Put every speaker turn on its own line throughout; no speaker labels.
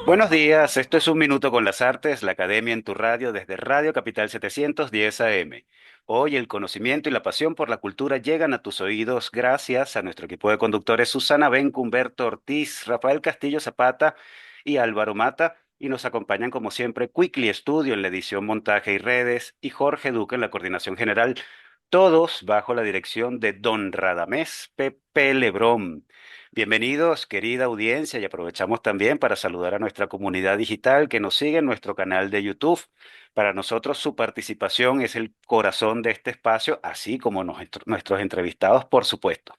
Buenos días, esto es Un Minuto con las Artes, la Academia en tu radio desde Radio Capital 710 AM. Hoy el conocimiento y la pasión por la cultura llegan a tus oídos gracias a nuestro equipo de conductores Susana Benco, Humberto Ortiz, Rafael Castillo Zapata y Álvaro Mata, y nos acompañan como siempre Quickly Studio en la edición, montaje y redes y Jorge Duque en la coordinación general, todos bajo la dirección de Don Radamés Pepe Lebrón. Bienvenidos, querida audiencia, y aprovechamos también para saludar a nuestra comunidad digital que nos sigue en nuestro canal de YouTube. Para nosotros su participación es el corazón de este espacio, así como nuestros entrevistados, por supuesto.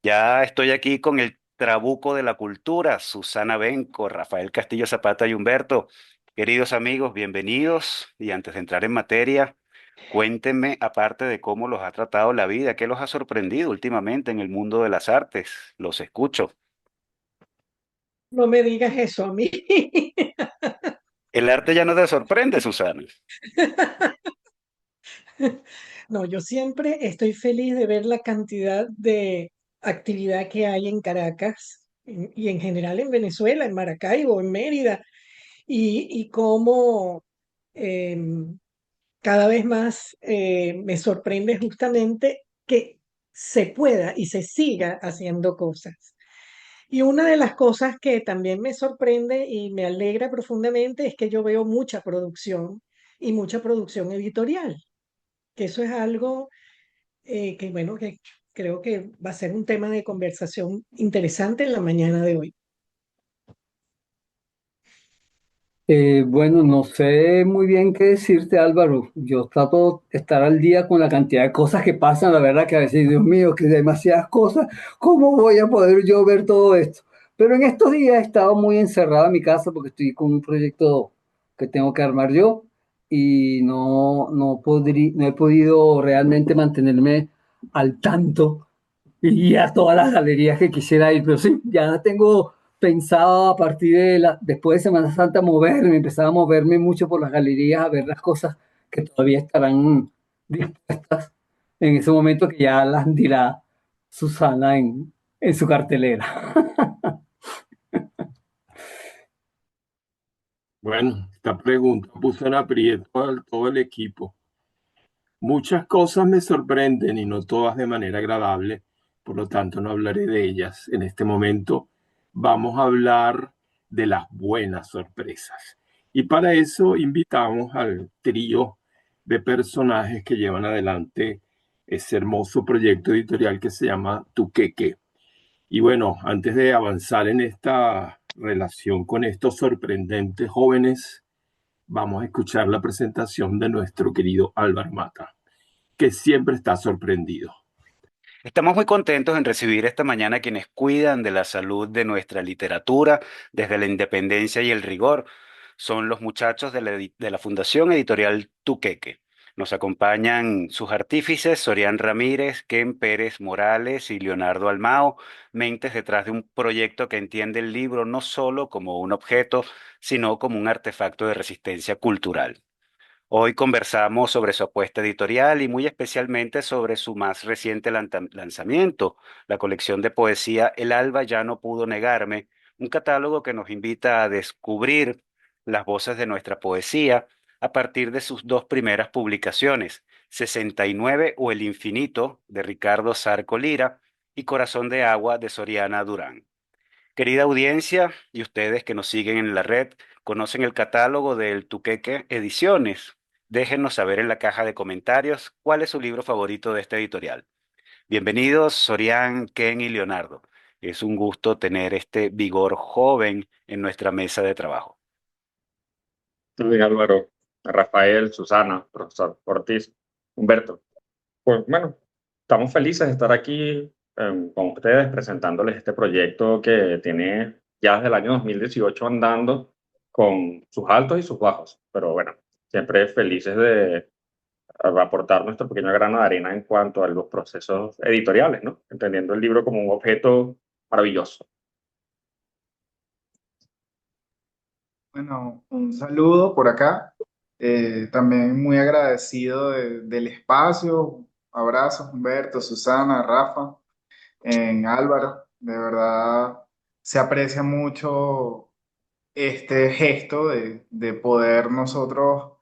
Ya estoy aquí con el trabuco de la cultura, Susana Benco, Rafael Castillo Zapata y Humberto. Queridos amigos, bienvenidos. Y antes de entrar en materia, cuéntenme, aparte de cómo los ha tratado la vida, qué los ha sorprendido últimamente en el mundo de las artes. Los escucho.
No me digas eso a mí.
El arte ya no te sorprende, Susana.
No, yo siempre estoy feliz de ver la cantidad de actividad que hay en Caracas y en general en Venezuela, en Maracaibo, en Mérida, y cómo cada vez más me sorprende justamente que se pueda y se siga haciendo cosas. Y una de las cosas que también me sorprende y me alegra profundamente es que yo veo mucha producción y mucha producción editorial, que eso es algo que, bueno, que creo que va a ser un tema de conversación interesante en la mañana de hoy.
Bueno, no sé muy bien qué decirte, Álvaro. Yo trato de estar al día con la cantidad de cosas que pasan. La verdad que a veces, Dios mío, que demasiadas cosas. ¿Cómo voy a poder yo ver todo esto? Pero en estos días he estado muy encerrado en mi casa porque estoy con un proyecto que tengo que armar yo y no he podido realmente mantenerme al tanto y a todas las galerías que quisiera ir, pero sí, ya tengo pensado a partir después de Semana Santa moverme, empezar a moverme mucho por las galerías, a ver las cosas que todavía estarán dispuestas en ese momento que ya las dirá Susana en su cartelera.
Bueno, esta pregunta puso en aprieto a todo el equipo. Muchas cosas me sorprenden y no todas de manera agradable, por lo tanto no hablaré de ellas. En este momento vamos a hablar de las buenas sorpresas. Y para eso invitamos al trío de personajes que llevan adelante ese hermoso proyecto editorial que se llama Tuqueque. Y bueno, antes de avanzar en esta relación con estos sorprendentes jóvenes, vamos a escuchar la presentación de nuestro querido Álvaro Mata, que siempre está sorprendido.
Estamos muy contentos en recibir esta mañana a quienes cuidan de la salud de nuestra literatura desde la independencia y el rigor. Son los muchachos de la Fundación Editorial Tuqueque. Nos acompañan sus artífices, Sorián Ramírez, Ken Pérez Morales y Leonardo Almao, mentes detrás de un proyecto que entiende el libro no solo como un objeto, sino como un artefacto de resistencia cultural. Hoy conversamos sobre su apuesta editorial y muy especialmente sobre su más reciente lanzamiento, la colección de poesía El alba ya no pudo negarme, un catálogo que nos invita a descubrir las voces de nuestra poesía a partir de sus dos primeras publicaciones, 69 o El infinito de Ricardo Sarco Lira y Corazón de agua de Soriana Durán. Querida audiencia y ustedes que nos siguen en la red, conocen el catálogo del Tuqueque Ediciones. Déjenos saber en la caja de comentarios cuál es su libro favorito de esta editorial. Bienvenidos, Sorián, Ken y Leonardo. Es un gusto tener este vigor joven en nuestra mesa de trabajo.
Luis Álvaro, Rafael, Susana, profesor Ortiz, Humberto. Pues bueno, estamos felices de estar aquí con ustedes presentándoles este proyecto que tiene ya desde el año 2018 andando con sus altos y sus bajos. Pero bueno, siempre felices de aportar nuestro pequeño grano de arena en cuanto a los procesos editoriales, ¿no? Entendiendo el libro como un objeto maravilloso.
Bueno, un saludo por acá. También muy agradecido del espacio. Abrazos, Humberto, Susana, Rafa, Álvaro. De verdad se aprecia mucho este gesto de poder nosotros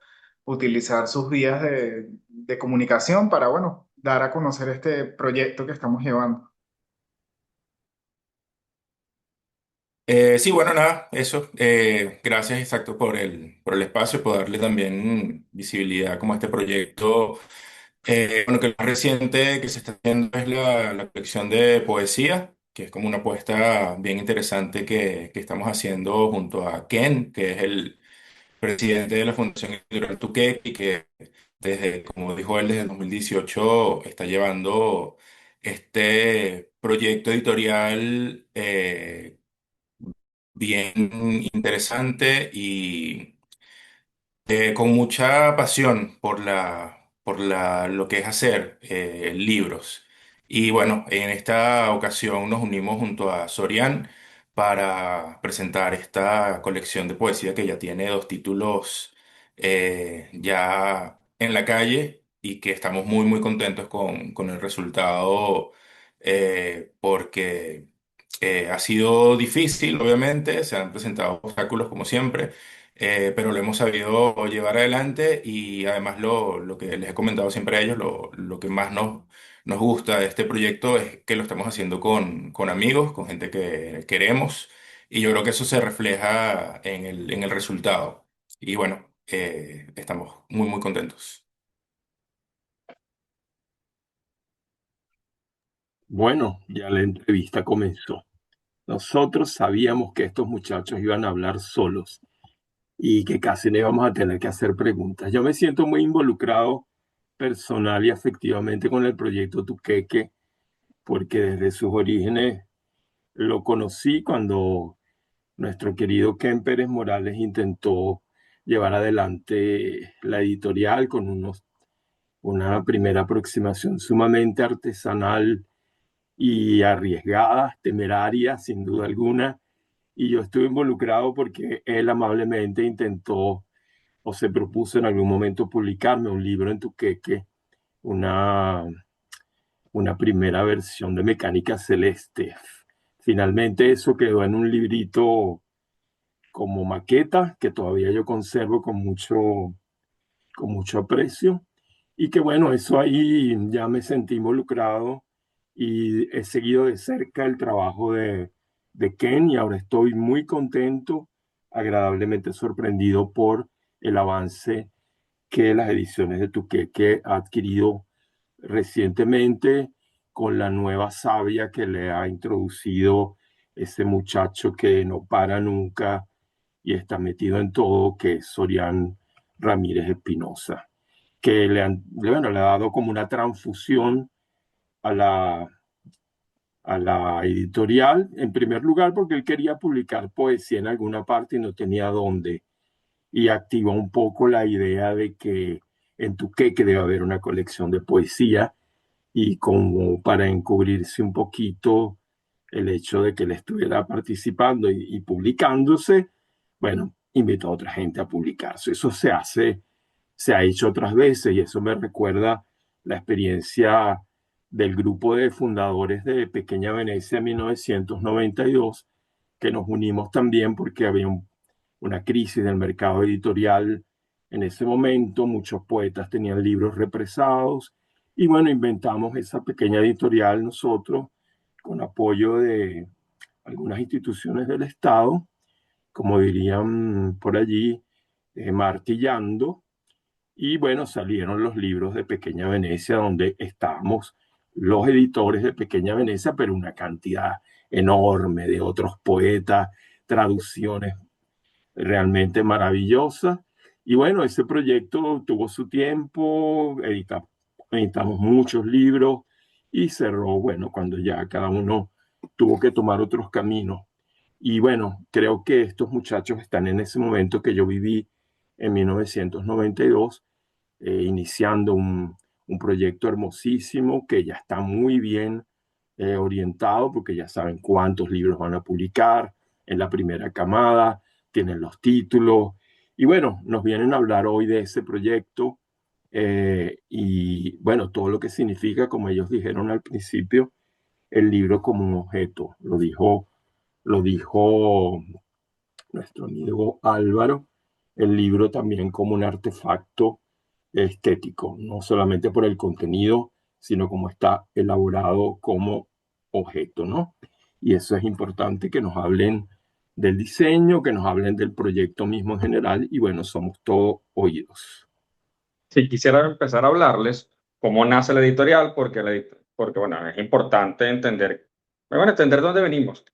utilizar sus vías de comunicación para, bueno, dar a conocer este proyecto que estamos llevando.
Sí, bueno, nada, eso. Gracias, exacto, por el espacio, por darle también visibilidad como a este proyecto. Bueno, que lo más reciente que se está haciendo es la colección de poesía, que es como una apuesta bien interesante que estamos haciendo junto a Ken, que es el presidente de la Fundación Editorial Tuquet y que desde, como dijo él, desde el 2018 está llevando este proyecto editorial bien interesante y con mucha pasión lo que es hacer libros. Y bueno, en esta ocasión nos unimos junto a Sorian para presentar esta colección de poesía que ya tiene dos títulos ya en la calle y que estamos muy, muy contentos con el resultado porque ha sido difícil, obviamente, se han presentado obstáculos como siempre, pero lo hemos sabido llevar adelante y además lo que les he comentado siempre a ellos, lo que más nos gusta de este proyecto es que lo estamos haciendo con amigos, con gente que queremos y yo creo que eso se refleja en el resultado. Y bueno, estamos muy, muy contentos.
Bueno, ya la entrevista comenzó. Nosotros sabíamos que estos muchachos iban a hablar solos y que casi no íbamos a tener que hacer preguntas. Yo me siento muy involucrado personal y afectivamente con el proyecto Tuqueque, porque desde sus orígenes lo conocí cuando nuestro querido Ken Pérez Morales intentó llevar adelante la editorial con una primera aproximación sumamente artesanal y arriesgada, temeraria, sin duda alguna. Y yo estuve involucrado porque él amablemente intentó o se propuso en algún momento publicarme un libro en Tuqueque, una, una primera versión de Mecánica Celeste. Finalmente eso quedó en un librito como maqueta que todavía yo conservo con mucho aprecio y que bueno, eso ahí ya me sentí involucrado y he seguido de cerca el trabajo de Ken y ahora estoy muy contento, agradablemente sorprendido por el avance que las ediciones de Tuqueque ha adquirido recientemente con la nueva savia que le ha introducido ese muchacho que no para nunca y está metido en todo, que es Sorian Ramírez Espinosa, que bueno, le ha dado como una transfusión a a la editorial, en primer lugar porque él quería publicar poesía en alguna parte y no tenía dónde, y activó un poco la idea de que en Tuqueque debe haber una colección de poesía y como para encubrirse un poquito el hecho de que él estuviera participando y publicándose, bueno, invitó a otra gente a publicarse. Eso se ha hecho otras veces y eso me recuerda la experiencia del grupo de fundadores de Pequeña Venecia en 1992, que nos unimos también porque había una crisis del mercado editorial en ese momento, muchos poetas tenían libros represados y bueno, inventamos esa pequeña editorial nosotros con apoyo de algunas instituciones del Estado, como dirían por allí, martillando. Y bueno, salieron los libros de Pequeña Venecia, donde estábamos los editores de Pequeña Venecia, pero una cantidad enorme de otros poetas, traducciones realmente maravillosa. Y bueno, ese proyecto tuvo su tiempo, editamos muchos libros y cerró, bueno, cuando ya cada uno tuvo que tomar otros caminos. Y bueno, creo que estos muchachos están en ese momento que yo viví en 1992, iniciando un proyecto hermosísimo que ya está muy bien orientado porque ya saben cuántos libros van a publicar en la primera camada, tienen los títulos y bueno, nos vienen a hablar hoy de ese proyecto y bueno, todo lo que significa, como ellos dijeron al principio, el libro como un objeto. Lo dijo nuestro amigo Álvaro, el libro también como un artefacto estético, no solamente por el contenido, sino como está elaborado como objeto, ¿no? Y eso es importante que nos hablen del diseño, que nos hablen del proyecto mismo en general, y bueno, somos todos oídos.
Sí, quisiera empezar a hablarles cómo nace la editorial, porque bueno, es importante entender, bueno, entender dónde venimos.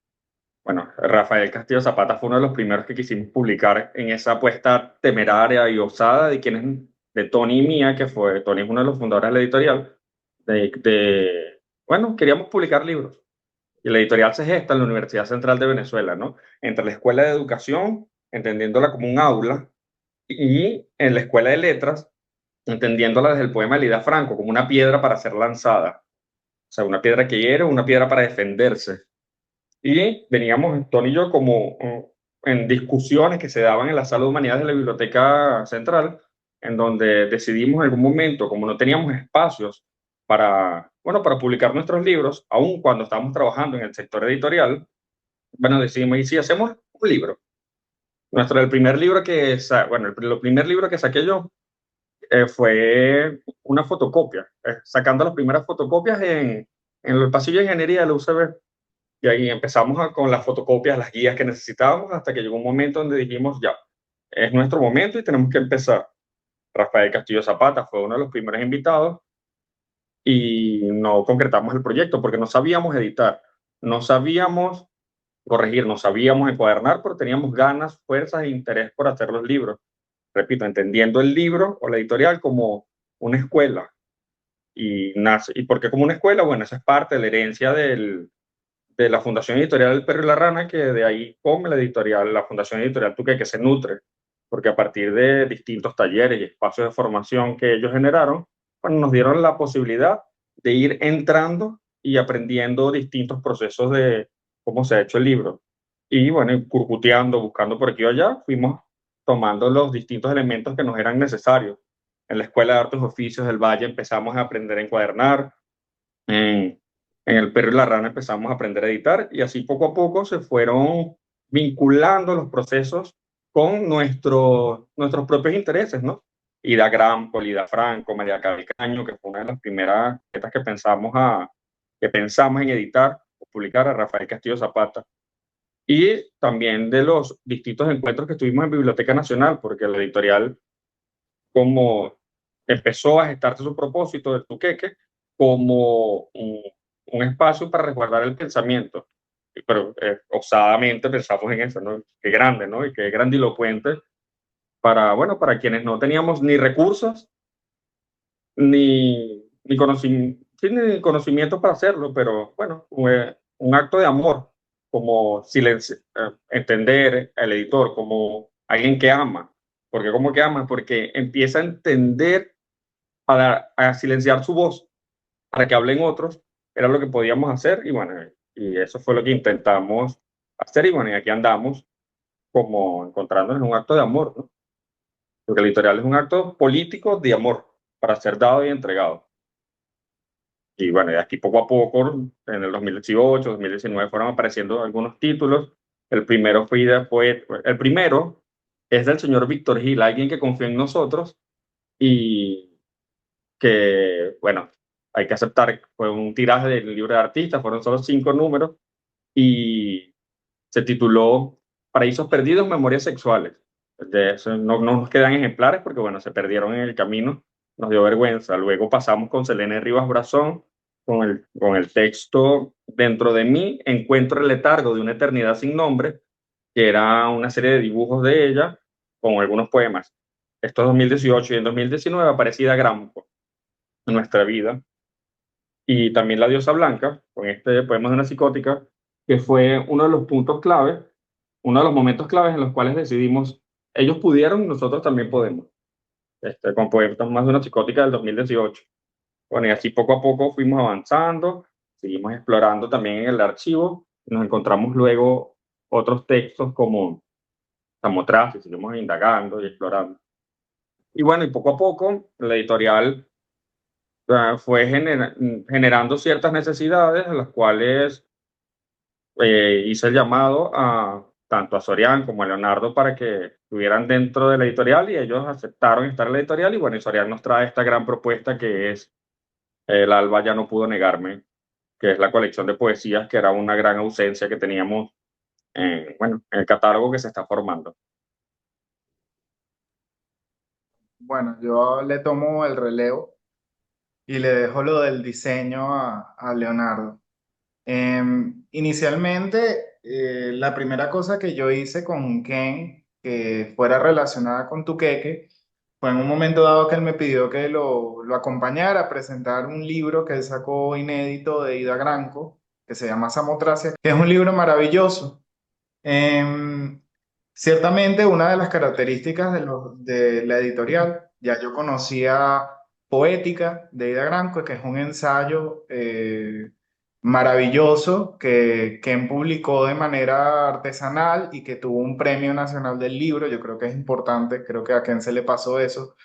Bueno, Rafael Castillo Zapata fue uno de los primeros que quisimos publicar en esa apuesta temeraria y osada de Tony y mía, que fue, Tony es uno de los fundadores de la editorial, bueno, queríamos publicar libros. Y la editorial se gesta en la Universidad Central de Venezuela, ¿no? Entre la Escuela de Educación, entendiéndola como un aula, y en la Escuela de Letras, entendiéndola desde el poema de Lida Franco, como una piedra para ser lanzada. O sea, una piedra que hiere, una piedra para defenderse. Y veníamos, Tony y yo, como en discusiones que se daban en la sala de humanidades de la Biblioteca Central, en donde decidimos en algún momento, como no teníamos espacios para, bueno, para publicar nuestros libros, aun cuando estábamos trabajando en el sector editorial, bueno, decidimos, ¿y si hacemos un libro? El primer libro bueno, el primer libro que saqué yo fue una fotocopia, sacando las primeras fotocopias en el pasillo de ingeniería de la UCB. Y ahí empezamos con las fotocopias, las guías que necesitábamos, hasta que llegó un momento donde dijimos, ya, es nuestro momento y tenemos que empezar. Rafael Castillo Zapata fue uno de los primeros invitados y no concretamos el proyecto porque no sabíamos editar, no sabíamos corregir, no sabíamos encuadernar, pero teníamos ganas, fuerzas e interés por hacer los libros. Repito, entendiendo el libro o la editorial como una escuela. ¿Y por qué como una escuela? Bueno, esa es parte de la herencia de la Fundación Editorial El Perro y la Rana, que de ahí come la Fundación Editorial Tuque, que se nutre, porque a partir de distintos talleres y espacios de formación que ellos generaron, bueno, nos dieron la posibilidad de ir entrando y aprendiendo distintos procesos de cómo se ha hecho el libro. Y bueno, curcuteando, buscando por aquí o allá, fuimos tomando los distintos elementos que nos eran necesarios. En la Escuela de Artes y Oficios del Valle empezamos a aprender a encuadernar, en El Perro y la Rana empezamos a aprender a editar y así poco a poco se fueron vinculando los procesos con nuestros propios intereses, ¿no? Ida Grampo, Lida Franco, María Calcaño, que fue una de las primeras que pensamos en editar o publicar, a Rafael Castillo Zapata. Y también de los distintos encuentros que tuvimos en Biblioteca Nacional, porque la editorial, como empezó a gestarse su propósito del Tuqueque, como un espacio para resguardar el pensamiento. Pero osadamente pensamos en eso, ¿no? Qué grande, ¿no? Y qué grandilocuente para, bueno, para quienes no teníamos ni recursos ni conocimiento, ni conocimiento para hacerlo, pero bueno, un acto de amor, como entender al editor como alguien que ama. ¿Por qué como que ama? Porque empieza a entender, a silenciar su voz para que hablen otros, era lo que podíamos hacer y bueno, y eso fue lo que intentamos hacer y bueno, y aquí andamos como encontrándonos en un acto de amor, ¿no? Porque el editorial es un acto político de amor para ser dado y entregado. Y bueno, y aquí poco a poco, en el 2018, 2019 fueron apareciendo algunos títulos. El primero es del señor Víctor Gil, alguien que confió en nosotros y que, bueno, hay que aceptar, fue un tiraje del libro de artistas, fueron solo 5 números y se tituló Paraísos Perdidos, Memorias Sexuales. De eso no nos quedan ejemplares porque, bueno, se perdieron en el camino, nos dio vergüenza. Luego pasamos con Selene Rivas Brazón, con el texto Dentro de mí, encuentro el letargo de una eternidad sin nombre, que era una serie de dibujos de ella con algunos poemas. Esto es 2018 y en 2019 aparecida Grampo en nuestra vida. Y también La Diosa Blanca, con este Poemas de una psicótica, que fue uno de los puntos clave, uno de los momentos claves en los cuales decidimos, ellos pudieron, nosotros también podemos. con Poetas Más de una Psicótica del 2018. Bueno, y así poco a poco fuimos avanzando, seguimos explorando también en el archivo, nos encontramos luego otros textos como Samotracia, seguimos indagando y explorando. Y bueno, y poco a poco la editorial fue generando ciertas necesidades, a las cuales hice el llamado tanto a Sorian como a Leonardo para que estuvieran dentro de la editorial y ellos aceptaron estar en la editorial y bueno, y Sorian nos trae esta gran propuesta que es El Alba ya no pudo negarme, que es la colección de poesías que era una gran ausencia que teníamos bueno, en el catálogo que se está formando.
Bueno, yo le tomo el relevo y le dejo lo del diseño a Leonardo. Inicialmente, la primera cosa que yo hice con Ken, que fuera relacionada con Tuqueque, fue en un momento dado que él me pidió que lo acompañara a presentar un libro que él sacó inédito de Ida Granco, que se llama Samotracia, que es un libro maravilloso. Em, Ciertamente, una de las características de la editorial, ya yo conocía Poética de Ida Granco, que es un ensayo maravilloso que Ken publicó de manera artesanal y que tuvo un premio nacional del libro. Yo creo que es importante, creo que a Ken se le pasó eso.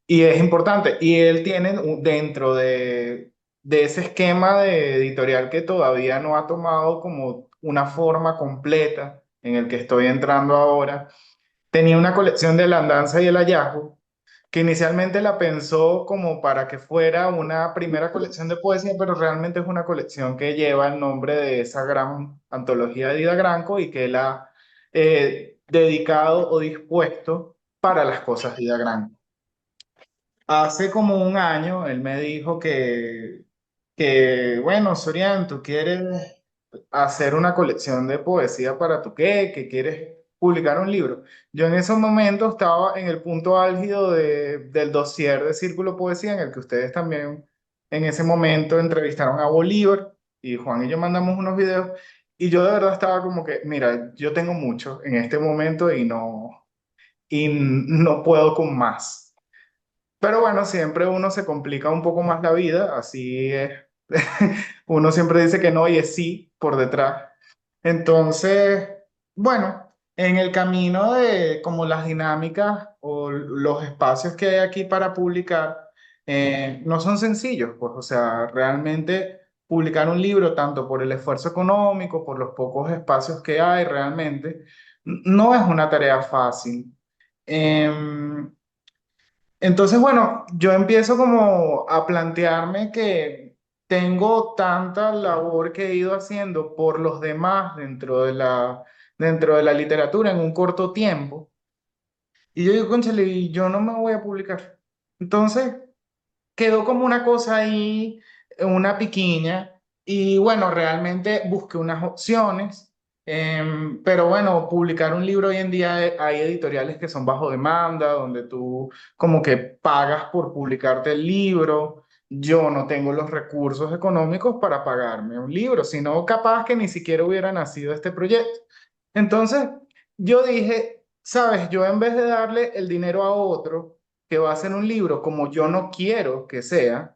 Y es importante, y él tiene dentro de ese esquema de editorial que todavía no ha tomado como una forma completa en el que estoy entrando ahora, tenía una colección de La Andanza y el Hallazgo, que inicialmente la pensó como para que fuera una primera colección de poesía, pero realmente es una colección que lleva el nombre de esa gran antología de Ida Granco y que él ha dedicado o dispuesto para las cosas de Ida Granco. Hace como un año él me dijo bueno, Sorian, tú quieres hacer una colección de poesía para tu que quieres publicar un libro. Yo en ese momento estaba en el punto álgido del dossier de Círculo Poesía, en el que ustedes también en ese momento entrevistaron a Bolívar y Juan y yo mandamos unos videos. Y yo de verdad estaba como que, mira, yo tengo mucho en este momento y no puedo con más. Pero bueno, siempre uno se complica un poco más la vida, así es. Uno siempre dice que no y es sí por detrás. Entonces, bueno, en el camino de como las dinámicas o los espacios que hay aquí para publicar, no son sencillos, pues, o sea, realmente publicar un libro, tanto por el esfuerzo económico, por los pocos espacios que hay realmente, no es una tarea fácil. Em, entonces, bueno, yo empiezo como a plantearme que tengo tanta labor que he ido haciendo por los demás dentro de la literatura en un corto tiempo. Y yo digo, cónchale, y yo no me voy a publicar. Entonces, quedó como una cosa ahí, una piquiña, y bueno, realmente busqué unas opciones, pero bueno, publicar un libro hoy en día hay editoriales que son bajo demanda, donde tú como que pagas por publicarte el libro. Yo no tengo los recursos económicos para pagarme un libro, sino capaz que ni siquiera hubiera nacido este proyecto. Entonces, yo dije, sabes, yo en vez de darle el dinero a otro, que va a hacer un libro como yo no quiero que sea,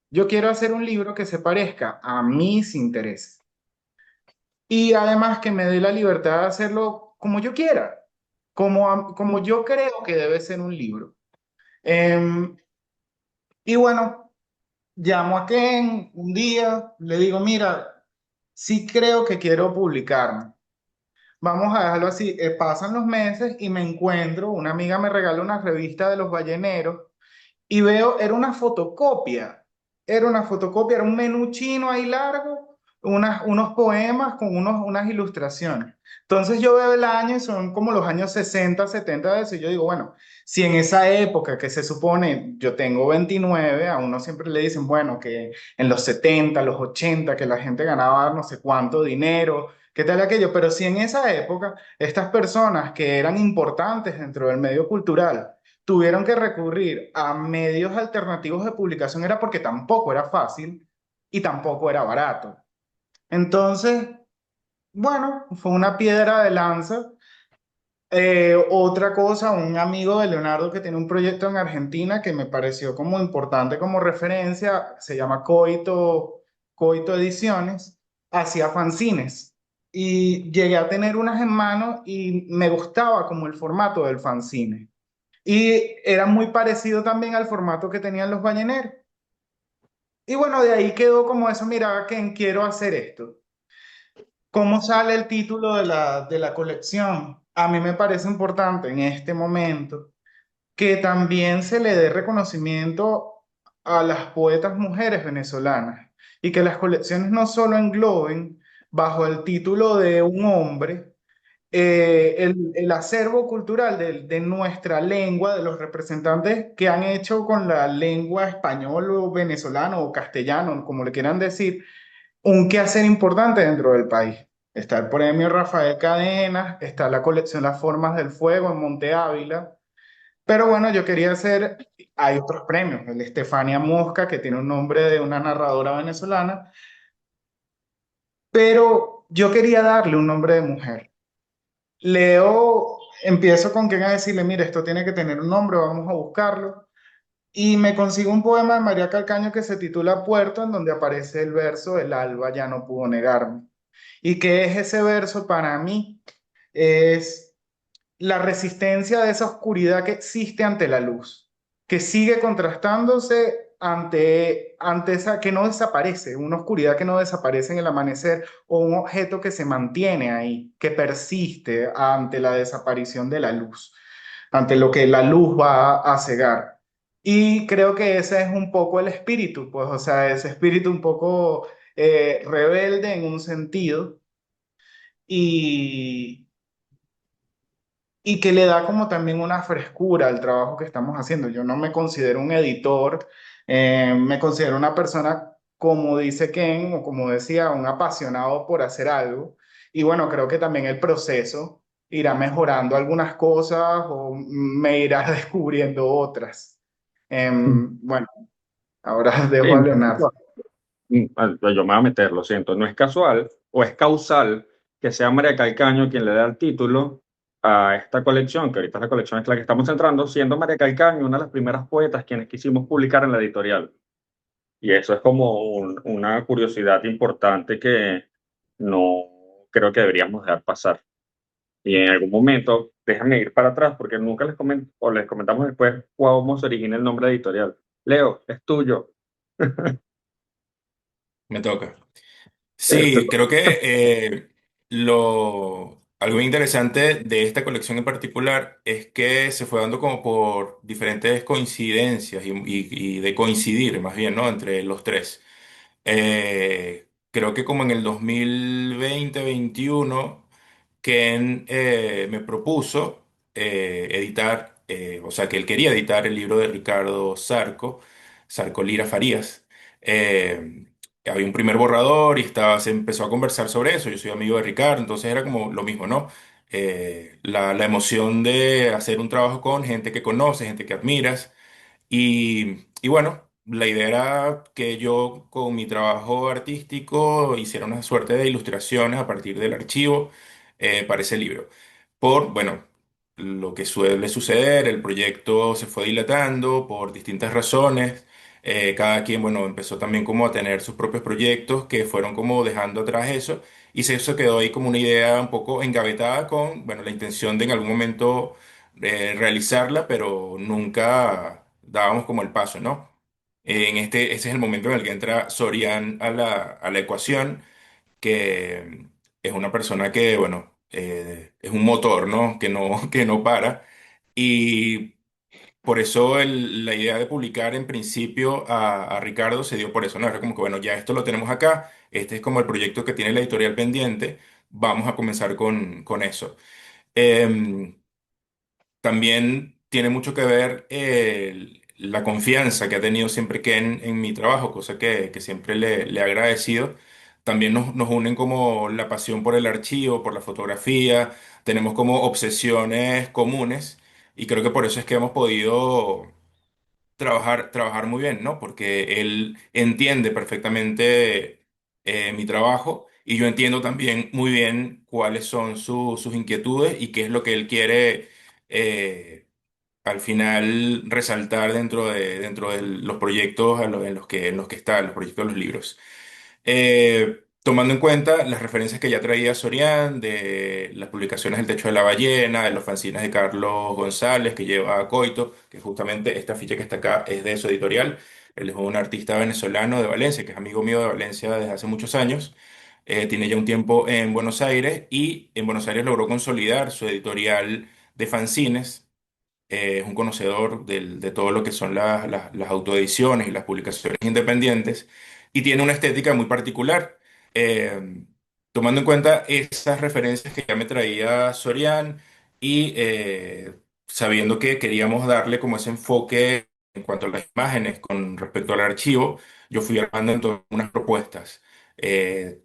yo quiero hacer un libro que se parezca a mis intereses. Y además que me dé la libertad de hacerlo como yo quiera, como yo creo que debe ser un libro. Em, y bueno, llamo a Ken un día, le digo, mira, sí creo que quiero publicarme. Vamos a dejarlo así. Pasan los meses y me encuentro, una amiga me regala una revista de los balleneros y veo, era una fotocopia, era un menú chino ahí largo, unos poemas con unas ilustraciones. Entonces yo veo el año y son como los años 60 70 de eso, y yo digo, bueno, si en esa época que se supone, yo tengo 29, a uno siempre le dicen, bueno, que en los 70 los 80 que la gente ganaba no sé cuánto dinero, qué tal aquello, pero si en esa época estas personas que eran importantes dentro del medio cultural, tuvieron que recurrir a medios alternativos de publicación era porque tampoco era fácil y tampoco era barato. Entonces, bueno, fue una piedra de lanza. Otra cosa, un amigo de Leonardo que tiene un proyecto en Argentina que me pareció como importante como referencia, se llama Coito Ediciones, hacía fanzines. Y llegué a tener unas en mano y me gustaba como el formato del fanzine. Y era muy parecido también al formato que tenían los balleneros. Y bueno, de ahí quedó como eso, mira, que quiero hacer esto. ¿Cómo sale el título de la colección? A mí me parece importante en este momento que también se le dé reconocimiento a las poetas mujeres venezolanas y que las colecciones no solo engloben bajo el título de un hombre el acervo cultural de nuestra lengua, de los representantes que han hecho con la lengua español o venezolano o castellano, como le quieran decir, un quehacer importante dentro del país. Está el premio Rafael Cadenas, está la colección Las Formas del Fuego en Monte Ávila, pero bueno, yo quería hacer, hay otros premios, el Estefania Mosca, que tiene un nombre de una narradora venezolana, pero yo quería darle un nombre de mujer. Leo, empiezo con que a decirle, mire, esto tiene que tener un nombre, vamos a buscarlo. Y me consigo un poema de María Calcaño que se titula Puerto, en donde aparece el verso El alba ya no pudo negarme. ¿Y qué es ese verso para mí? Es la resistencia de esa oscuridad que existe ante la luz, que sigue contrastándose ante esa que no desaparece, una oscuridad que no desaparece en el amanecer o un objeto que se mantiene ahí, que persiste ante la desaparición de la luz, ante lo que la luz va a cegar. Y creo que ese es un poco el espíritu, pues, o sea, ese espíritu un poco rebelde en un sentido y, y que le da como también una frescura al trabajo que estamos haciendo. Yo no me considero un editor, me considero una persona, como dice Ken, o como decía, un apasionado por hacer algo. Y bueno, creo que también el proceso irá mejorando algunas cosas o me irá descubriendo otras. Bueno, ahora dejo
Sí,
a
no es
Leonardo.
casual. Yo me voy a meter, lo siento. No es casual o es causal que sea María Calcaño quien le dé el título a esta colección, que ahorita la colección es la que estamos entrando, siendo María Calcaño una de las primeras poetas quienes quisimos publicar en la editorial. Y eso es como una curiosidad importante que no creo que deberíamos dejar pasar. Y en algún momento, déjame ir para atrás porque nunca o les comentamos después cómo se origina el nombre editorial. Leo, es tuyo.
Me toca.
Este,
Sí, creo que algo interesante de esta colección en particular es que se fue dando como por diferentes coincidencias y de coincidir más bien, ¿no? Entre los tres. Creo que como en el 2020-21 Ken me propuso editar, o sea, que él quería editar el libro de Ricardo Sarco Lira Farías. Eh, Había un primer borrador y se empezó a conversar sobre eso. Yo soy amigo de Ricardo, entonces era como lo mismo, ¿no? La emoción de hacer un trabajo con gente que conoces, gente que admiras. Y bueno, la idea era que yo con mi trabajo artístico hiciera una suerte de ilustraciones a partir del archivo para ese libro. Bueno, lo que suele suceder, el proyecto se fue dilatando por distintas razones. Cada quien, bueno, empezó también como a tener sus propios proyectos que fueron como dejando atrás eso y se quedó ahí como una idea un poco engavetada con, bueno, la intención de en algún momento realizarla, pero nunca dábamos como el paso, ¿no? Ese es el momento en el que entra Sorian a la ecuación, que es una persona que, bueno, es un motor, ¿no? Que no para. Y por eso la idea de publicar en principio a Ricardo se dio por eso, ¿no? Era como que, bueno, ya esto lo tenemos acá, este es como el proyecto que tiene la editorial pendiente, vamos a comenzar con eso. Em, También tiene mucho que ver la confianza que ha tenido siempre Ken en mi trabajo, cosa que siempre le he agradecido. También nos unen como la pasión por el archivo, por la fotografía, tenemos como obsesiones comunes y creo que por eso es que hemos podido trabajar muy bien, ¿no? Porque él entiende perfectamente mi trabajo y yo entiendo también muy bien cuáles son sus inquietudes y qué es lo que él quiere al final resaltar dentro de los proyectos en los que está, los proyectos de los libros. Tomando en cuenta las referencias que ya traía Sorian, de las publicaciones El Techo de la Ballena, de los fanzines de Carlos González, que lleva a Coito, que justamente esta ficha que está acá es de su editorial. Él es un artista venezolano de Valencia, que es amigo mío de Valencia desde hace muchos años. Tiene ya un tiempo en Buenos Aires y en Buenos Aires logró consolidar su editorial de fanzines. Es un conocedor de todo lo que son las autoediciones y las publicaciones independientes y tiene una estética muy particular. Eh, Tomando en cuenta esas referencias que ya me traía Sorian y sabiendo que queríamos darle como ese enfoque en cuanto a las imágenes con respecto al archivo, yo fui armando entonces unas propuestas. Eh,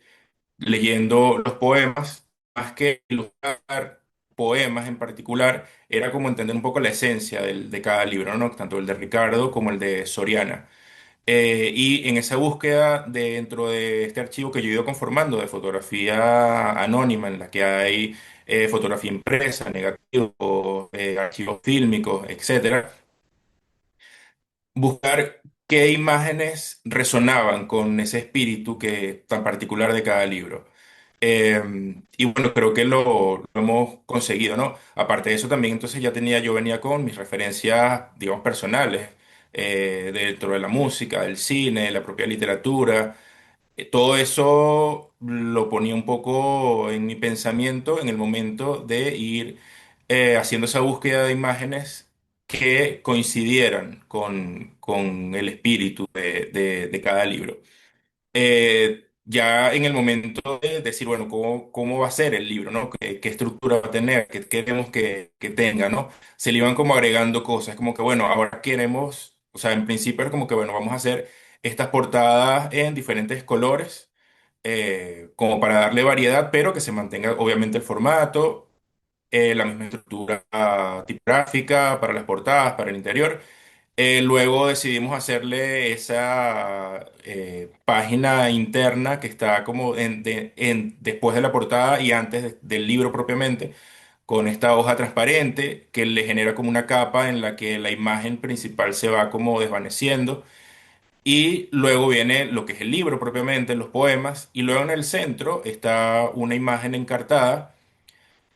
Leyendo los poemas, más que ilustrar poemas en particular, era como entender un poco la esencia de cada libro, ¿no? Tanto el de Ricardo como el de Soriana. Y en esa búsqueda dentro de este archivo que yo he ido conformando de fotografía anónima, en la que hay fotografía impresa, negativos, archivos fílmicos, etcétera, buscar qué imágenes resonaban con ese espíritu tan particular de cada libro. Y bueno, creo que lo hemos conseguido, ¿no? Aparte de eso, también entonces yo venía con mis referencias, digamos, personales, dentro de la música, del cine, la propia literatura. Todo eso lo ponía un poco en mi pensamiento en el momento de ir haciendo esa búsqueda de imágenes que coincidieran con el espíritu de cada libro. Ya en el momento de decir, bueno, cómo va a ser el libro, ¿no? ¿Qué estructura va a tener? ¿Qué queremos que tenga, ¿no? Se le iban como agregando cosas, como que, bueno, ahora queremos, o sea, en principio era como que, bueno, vamos a hacer estas portadas en diferentes colores, como para darle variedad, pero que se mantenga obviamente el formato, la misma estructura tipográfica para las portadas, para el interior. Luego decidimos hacerle esa página interna que está como después de la portada y antes del libro propiamente, con esta hoja transparente que le genera como una capa en la que la imagen principal se va como desvaneciendo. Y luego viene lo que es el libro propiamente, los poemas, y luego en el centro está una imagen encartada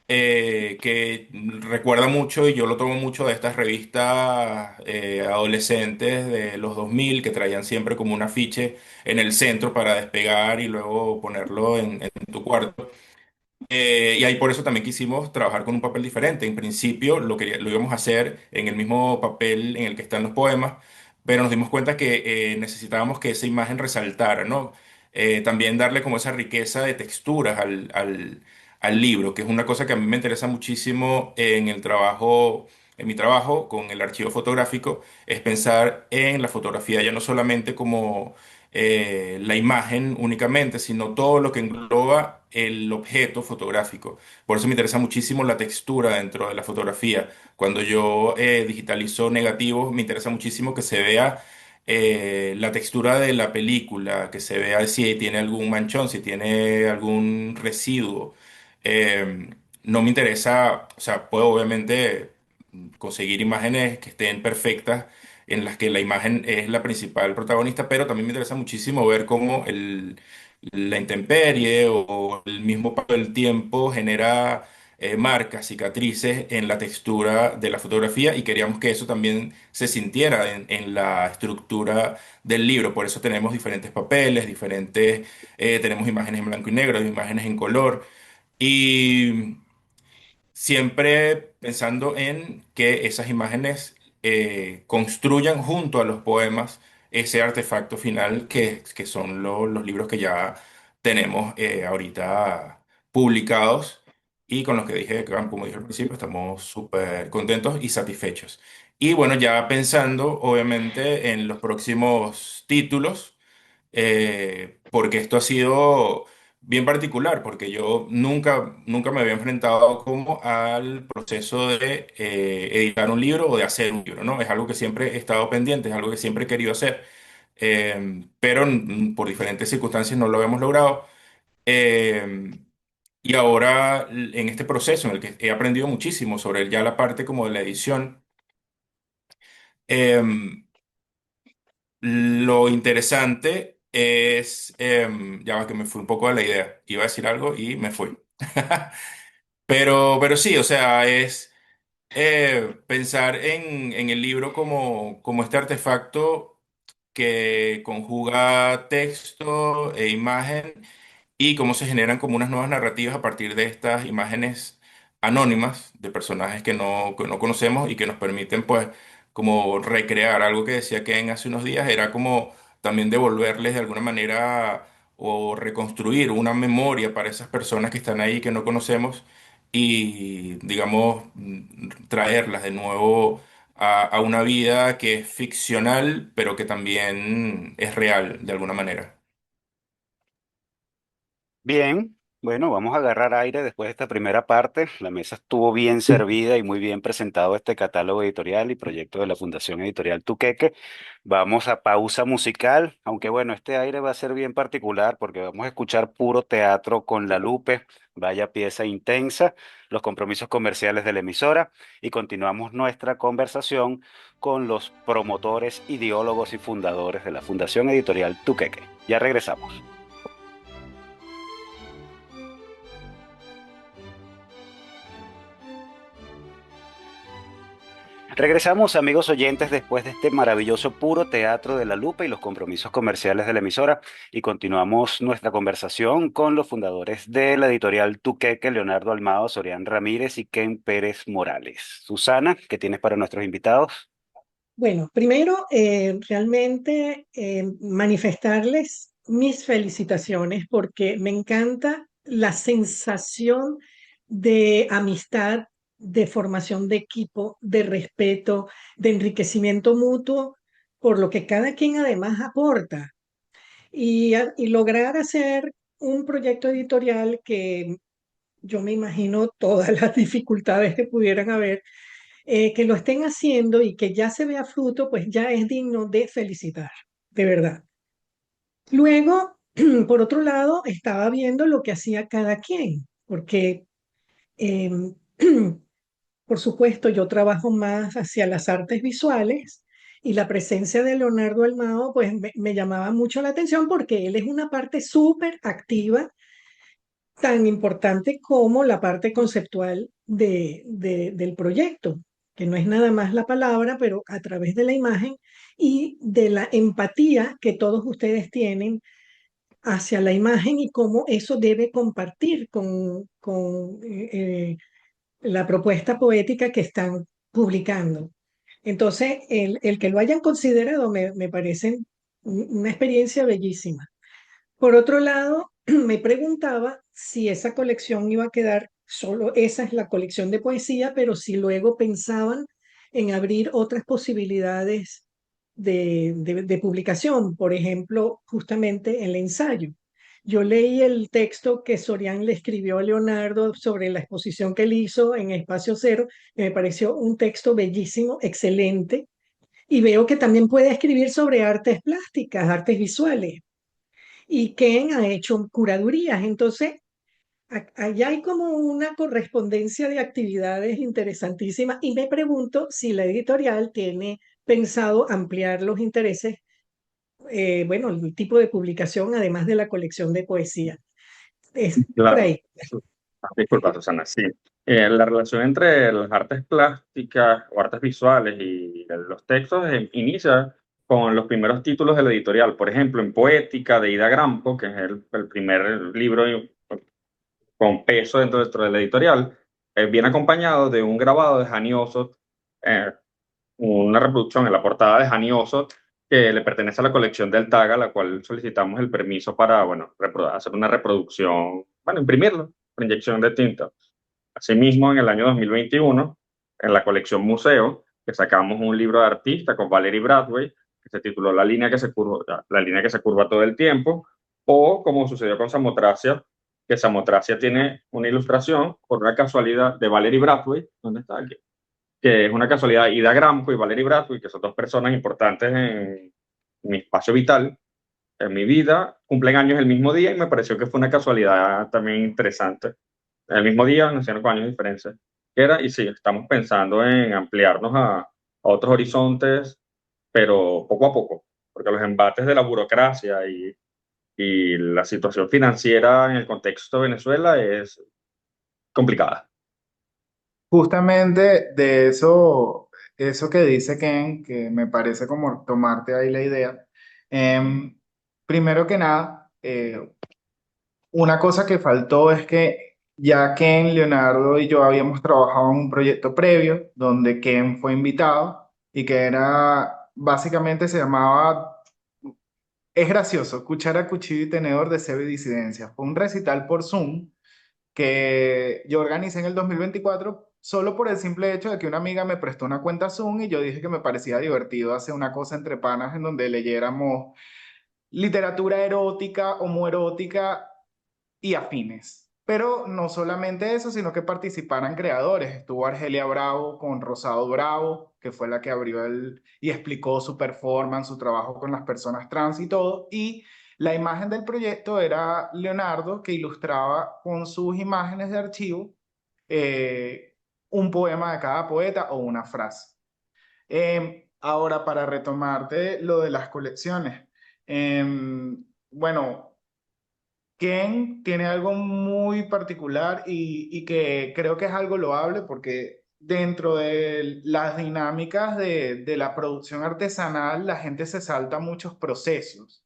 que recuerda mucho, y yo lo tomo mucho de estas revistas adolescentes de los 2000 que traían siempre como un afiche en el centro para despegar y luego ponerlo en tu cuarto. Y ahí por eso también quisimos trabajar con un papel diferente. En principio lo íbamos a hacer en el mismo papel en el que están los poemas, pero nos dimos cuenta que necesitábamos que esa imagen resaltara, ¿no? También darle como esa riqueza de texturas al libro, que es una cosa que a mí me interesa muchísimo en el trabajo, en mi trabajo con el archivo fotográfico, es pensar en la fotografía ya no solamente como la imagen únicamente, sino todo lo que engloba el objeto fotográfico. Por eso me interesa muchísimo la textura dentro de la fotografía. Cuando yo digitalizo negativos, me interesa muchísimo que se vea la textura de la película, que se vea si tiene algún manchón, si tiene algún residuo. Eh, no me interesa, o sea, puedo obviamente conseguir imágenes que estén perfectas en las que la imagen es la principal protagonista, pero también me interesa muchísimo ver cómo la intemperie o el mismo paso del tiempo genera marcas, cicatrices en la textura de la fotografía y queríamos que eso también se sintiera en la estructura del libro. Por eso tenemos diferentes papeles, tenemos imágenes en blanco y negro, imágenes en color. Y siempre pensando en que esas imágenes construyan junto a los poemas ese artefacto final que son los libros que ya tenemos ahorita publicados y con los que dije, como dije al principio, estamos súper contentos y satisfechos. Y bueno, ya pensando obviamente en los próximos títulos porque esto ha sido bien particular, porque yo nunca me había enfrentado como al proceso de editar un libro o de hacer un libro, ¿no? Es algo que siempre he estado pendiente, es algo que siempre he querido hacer, pero por diferentes circunstancias no lo hemos logrado. Eh, y ahora en este proceso en el que he aprendido muchísimo sobre ya la parte como de la edición, em, lo interesante es, ya va que me fui un poco de la idea, iba a decir algo y me fui. Pero sí, o sea, es pensar en el libro como este artefacto que conjuga texto e imagen y cómo se generan como unas nuevas narrativas a partir de estas imágenes anónimas de personajes que no conocemos y que nos permiten pues como recrear algo que decía Ken hace unos días, era como también devolverles de alguna manera o reconstruir una memoria para esas personas que están ahí que no conocemos y digamos traerlas de nuevo a una vida que es ficcional pero que también es real de alguna manera.
Bien, bueno, vamos a agarrar aire después de esta primera parte. La mesa estuvo bien servida y muy bien presentado este catálogo editorial y proyecto de la Fundación Editorial Tuqueque. Vamos a pausa musical, aunque bueno, este aire va a ser bien particular porque vamos a escuchar puro teatro con La Lupe, vaya pieza intensa, los compromisos comerciales de la emisora y continuamos nuestra conversación con los promotores, ideólogos y fundadores de la Fundación Editorial Tuqueque. Ya regresamos. Regresamos, amigos oyentes, después de este maravilloso puro teatro de la lupa y los compromisos comerciales de la emisora, y continuamos nuestra conversación con los fundadores de la editorial Tuqueque, Leonardo Almado, Sorián Ramírez y Ken Pérez Morales. Susana, ¿qué tienes para nuestros invitados?
Bueno, primero, realmente manifestarles mis felicitaciones porque me encanta la sensación de amistad, de formación de equipo, de respeto, de enriquecimiento mutuo, por lo que cada quien además aporta y lograr hacer un proyecto editorial que yo me imagino todas las dificultades que pudieran haber que lo estén haciendo y que ya se vea fruto, pues ya es digno de felicitar, de verdad. Luego, por otro lado, estaba viendo lo que hacía cada quien, porque, em, por supuesto, yo trabajo más hacia las artes visuales y la presencia de Leonardo Almao, pues me llamaba mucho la atención porque él es una parte súper activa tan importante como la parte conceptual del proyecto, que no es nada más la palabra, pero a través de la imagen y de la empatía que todos ustedes tienen hacia la imagen y cómo eso debe compartir con la propuesta poética que están publicando. Entonces, el que lo hayan considerado me parece una experiencia bellísima. Por otro lado, me preguntaba si esa colección iba a quedar solo, esa es la colección de poesía, pero si luego pensaban en abrir otras posibilidades de publicación, por ejemplo, justamente el ensayo. Yo leí el texto que Sorián le escribió a Leonardo sobre la exposición que él hizo en Espacio Cero, que me pareció un texto bellísimo, excelente, y veo que también puede escribir sobre artes plásticas, artes visuales y Ken ha hecho curadurías. Entonces, allá hay como una correspondencia de actividades interesantísimas y me pregunto si la editorial tiene pensado ampliar los intereses, bueno, el tipo de publicación, además de la colección de poesía. Es por
Claro.
ahí.
Disculpa, Susana, sí. La relación entre las artes plásticas o artes visuales y los textos inicia con los primeros títulos de la editorial. Por ejemplo, en Poética de Ida Grampo, que es el primer libro con peso dentro de la editorial, viene acompañado de un grabado de Hani Ossoff, eh, una reproducción en la portada de Hani Ossoff, que le pertenece a la colección del TAG, a la cual solicitamos el permiso para, bueno, hacer una reproducción, bueno, imprimirlo, por inyección de tinta. Asimismo, en el año 2021, en la colección Museo, que sacamos un libro de artista con Valerie Bradway, que se tituló La línea que se curva todo el tiempo, o como sucedió con Samotracia, que Samotracia tiene una ilustración por una casualidad de Valerie Bradway, ¿dónde está aquí? Que es una casualidad, Ida Grampo y Valerie Bradway, que son dos personas importantes en mi espacio vital, en mi vida cumplen años el mismo día y me pareció que fue una casualidad también interesante. El mismo día, nos 5 años de diferencia. Y sí, estamos pensando en ampliarnos a otros horizontes, pero poco a poco, porque los embates de la burocracia y la situación financiera en el contexto de Venezuela es complicada.
Justamente de eso que dice Ken, que me parece como tomarte ahí la idea. em, Primero que nada, una cosa que faltó es que ya Ken, Leonardo y yo habíamos trabajado en un proyecto previo donde Ken fue invitado y que era, básicamente se llamaba, es gracioso, Cuchara, Cuchillo y Tenedor de Cebo y Disidencia. Fue un recital por Zoom que yo organicé en el 2024 solo por el simple hecho de que una amiga me prestó una cuenta Zoom y yo dije que me parecía divertido hacer una cosa entre panas en donde leyéramos literatura erótica, homoerótica y afines. Pero no solamente eso, sino que participaran creadores. Estuvo Argelia Bravo con Rosado Bravo, que fue la que abrió y explicó su performance, su trabajo con las personas trans y todo. Y la imagen del proyecto era Leonardo, que ilustraba con sus imágenes de archivo eh, un poema de cada poeta o una frase. Ahora, para retomarte lo de las colecciones. Bueno, Ken tiene algo muy particular y que creo que es algo loable porque dentro de las dinámicas de la producción artesanal, la gente se salta muchos procesos.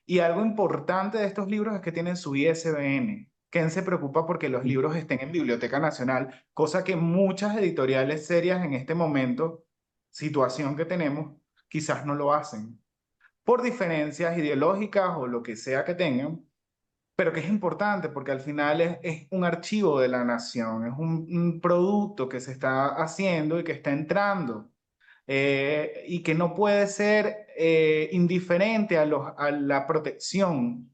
Y algo importante de estos libros es que tienen su ISBN. Ken se preocupa porque los libros estén en Biblioteca Nacional, cosa que muchas editoriales serias en este momento, situación que tenemos, quizás no lo hacen por diferencias ideológicas o lo que sea que tengan, pero que es importante porque al final es un archivo de la nación, es un producto que se está haciendo y que está entrando, y que no puede ser indiferente a la protección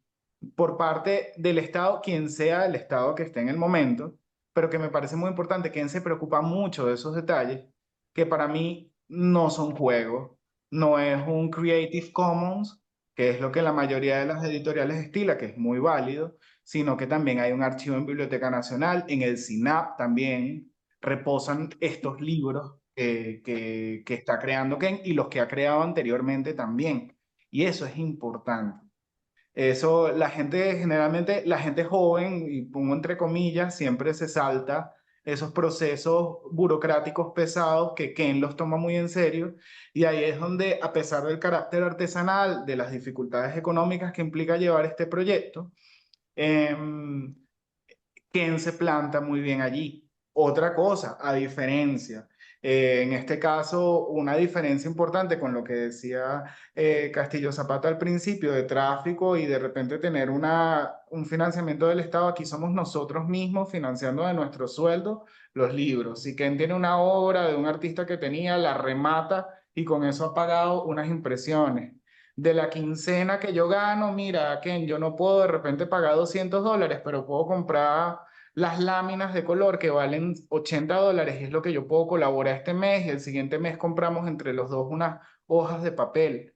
por parte del Estado, quien sea el Estado que esté en el momento, pero que me parece muy importante, quien se preocupa mucho de esos detalles, que para mí no son juegos, no es un Creative Commons, que es lo que la mayoría de las editoriales estila, que es muy válido, sino que también hay un archivo en Biblioteca Nacional, en el SINAP también reposan estos libros que está creando Ken y los que ha creado anteriormente también. Y eso es importante. Eso, la gente, generalmente, la gente joven, y pongo entre comillas, siempre se salta esos procesos burocráticos pesados que Ken los toma muy en serio. Y ahí es donde, a pesar del carácter artesanal, de las dificultades económicas que implica llevar este proyecto, em, quién se planta muy bien allí. Otra cosa, a diferencia, en este caso, una diferencia importante con lo que decía Castillo Zapata al principio de tráfico y de repente tener un financiamiento del Estado, aquí somos nosotros mismos financiando de nuestro sueldo los libros. Si Ken tiene una obra de un artista que tenía, la remata y con eso ha pagado unas impresiones. De la quincena que yo gano, mira, Ken, yo no puedo de repente pagar $200, pero puedo comprar las láminas de color que valen $80 y es lo que yo puedo colaborar este mes y el siguiente mes compramos entre los dos unas hojas de papel.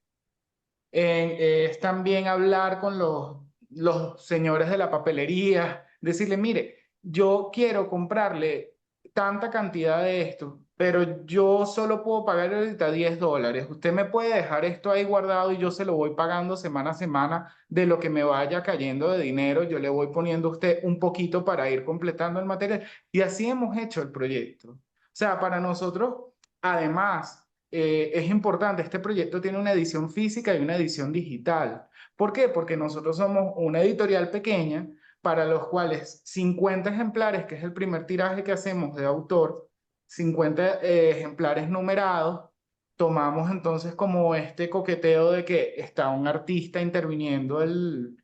Es también hablar con los señores de la papelería, decirle, mire, yo quiero comprarle tanta cantidad de esto, pero yo solo puedo pagar ahorita $10. Usted me puede dejar esto ahí guardado y yo se lo voy pagando semana a semana de lo que me vaya cayendo de dinero. Yo le voy poniendo a usted un poquito para ir completando el material. Y así hemos hecho el proyecto. O sea, para nosotros, además es importante, este proyecto tiene una edición física y una edición digital. ¿Por qué? Porque nosotros somos una editorial pequeña para los cuales 50 ejemplares, que es el primer tiraje que hacemos de autor, 50 ejemplares numerados, tomamos entonces como este coqueteo de que está un artista interviniendo el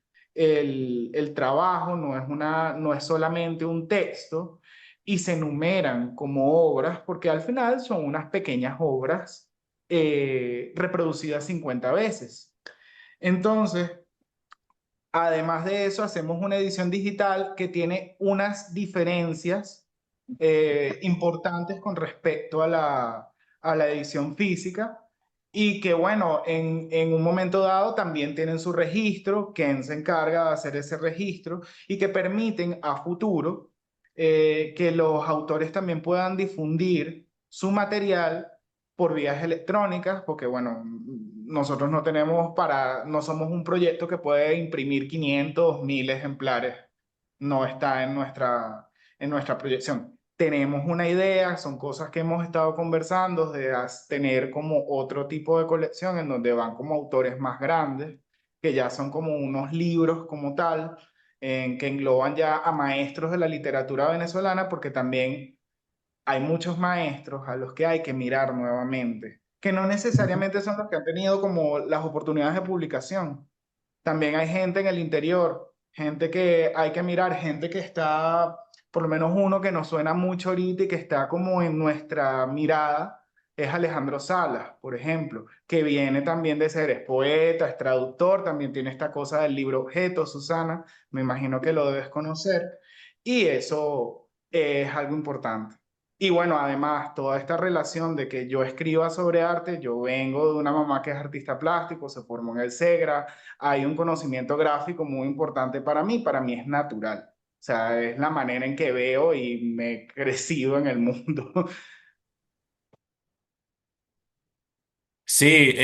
trabajo, no es solamente un texto y se enumeran como obras porque al final son unas pequeñas obras reproducidas 50 veces. Entonces, además de eso, hacemos una edición digital que tiene unas diferencias importantes con respecto a la edición física. y que bueno, en un momento dado también tienen su registro, quien se encarga de hacer ese registro y que permiten a futuro que los autores también puedan difundir su material por vías electrónicas, porque bueno, nosotros no tenemos no somos un proyecto que puede imprimir 500, 1000 ejemplares, no está en nuestra proyección. Tenemos una idea, son cosas que hemos estado conversando de tener como otro tipo de colección en donde van como autores más grandes, que ya son como unos libros como tal, en que engloban ya a maestros de la literatura venezolana, porque también hay muchos maestros a los que hay que mirar nuevamente, que no necesariamente son los que han tenido como las oportunidades de publicación. También hay gente en el interior, gente que hay que mirar, gente que está, por lo menos uno que nos suena mucho ahorita y que está como en nuestra mirada, es Alejandro Salas, por ejemplo, que viene también de ser, es poeta, es traductor, también tiene esta cosa del libro objeto, Susana, me imagino que lo debes conocer, y eso es algo importante. Y bueno, además, toda esta relación de que yo escriba sobre arte, yo vengo de una mamá que es artista plástico, se formó en el SEGRA, hay un conocimiento gráfico muy importante para mí es natural. O sea, es la manera en que veo y me he crecido en el mundo.
Sí,